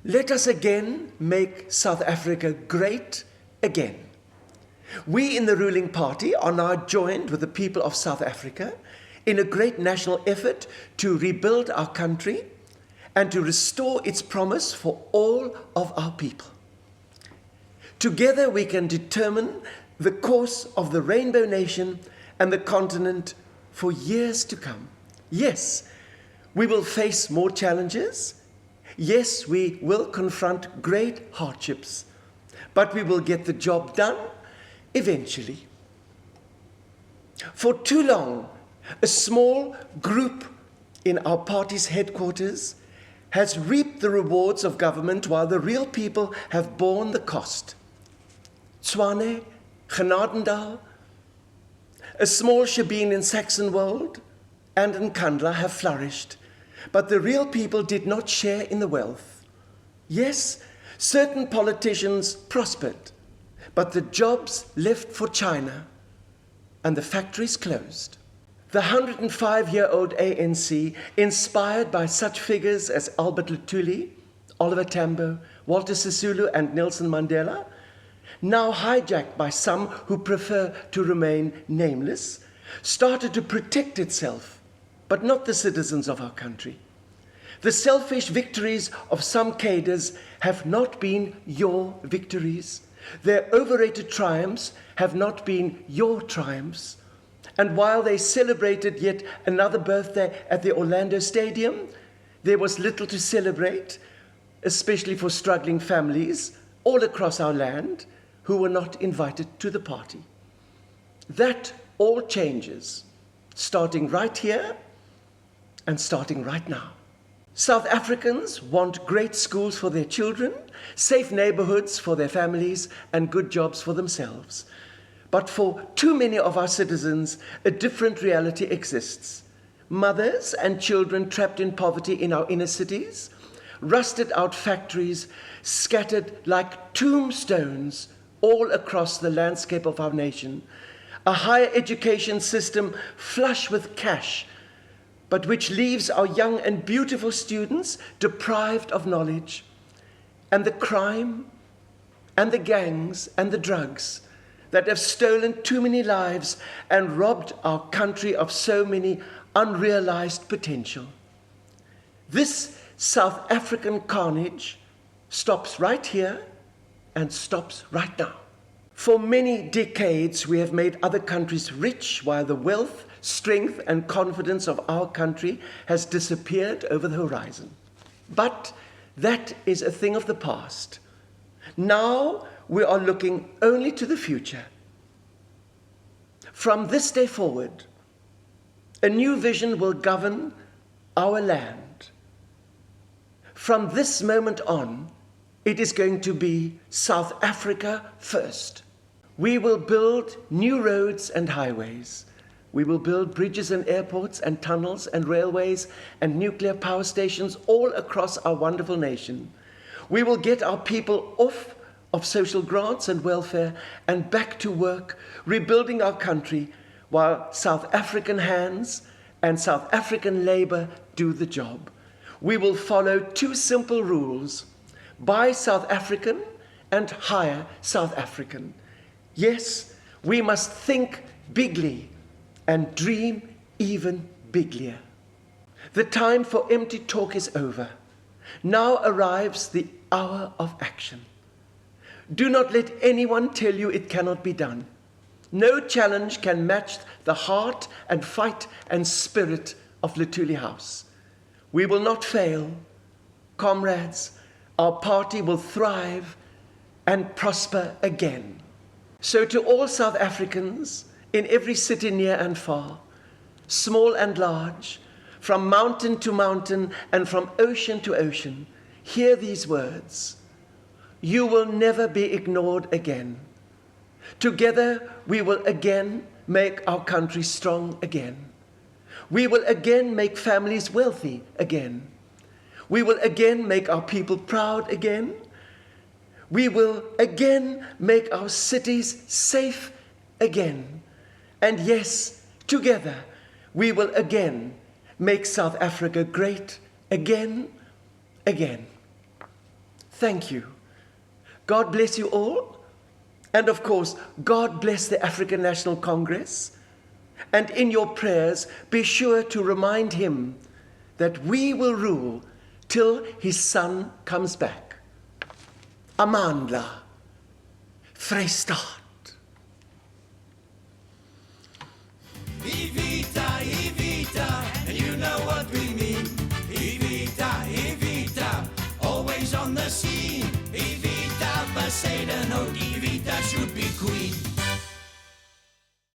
Let us again make South Africa great again. We in the ruling party are now joined with the people of South Africa in a great national effort to rebuild our country and to restore its promise for all of our people. Together we can determine the course of the Rainbow Nation and the continent for years to come. Yes, we will face more challenges. Yes, we will confront great hardships, but we will get the job done eventually. For too long, a small group in our party's headquarters has reaped the rewards of government while the real people have borne the cost. Tshwane, Genadendal, a small shebeen in Saxonwold, and in Nkandla have flourished, but the real people did not share in the wealth. Yes, certain politicians prospered, but the jobs left for China and the factories closed. The 105-year-old ANC, inspired by such figures as Albert Luthuli, Oliver Tambo, Walter Sisulu, and Nelson Mandela, now hijacked by some who prefer to remain nameless, started to protect itself, but not the citizens of our country. The selfish victories of some cadres have not been your victories. Their overrated triumphs have not been your triumphs. And while they celebrated yet another birthday at the Orlando Stadium, there was little to celebrate, especially for struggling families all across our land who were not invited to the party. That all changes, starting right here and starting right now. South Africans want great schools for their children, safe neighborhoods for their families, and good jobs for themselves. But for too many of our citizens, a different reality exists. Mothers and children trapped in poverty in our inner cities, rusted out factories scattered like tombstones all across the landscape of our nation, a higher education system flush with cash, but which leaves our young and beautiful students deprived of knowledge, and the crime and the gangs and the drugs that have stolen too many lives and robbed our country of so many unrealized potential. This South African carnage stops right here and stops right now. For many decades, we have made other countries rich while the wealth, strength, and confidence of our country has disappeared over the horizon. But that is a thing of the past. Now we are looking only to the future. From this day forward, a new vision will govern our land. From this moment on, it is going to be South Africa first. We will build new roads and highways. We will build bridges and airports and tunnels and railways and nuclear power stations all across our wonderful nation. We will get our people off of social grants and welfare and back to work, rebuilding our country while South African hands and South African labor do the job. We will follow two simple rules: buy South African and hire South African. Yes, we must think bigly and dream even biglier. The time for empty talk is over. Now arrives the hour of action. Do not let anyone tell you it cannot be done. No challenge can match the heart and fight and spirit of Luthuli House. We will not fail. Comrades, our party will thrive and prosper again. So to all South Africans in every city near and far, small and large, from mountain to mountain and from ocean to ocean, hear these words: you will never be ignored again. Together we will again make our country strong again. We will again make families wealthy again. We will again make our people proud again. We will again make our cities safe again. And yes, together we will again make South Africa great again, again. Thank you. God bless you all. And of course, God bless the African National Congress. And in your prayers, be sure to remind him that we will rule till his son comes back. Amandla, Vrystaat.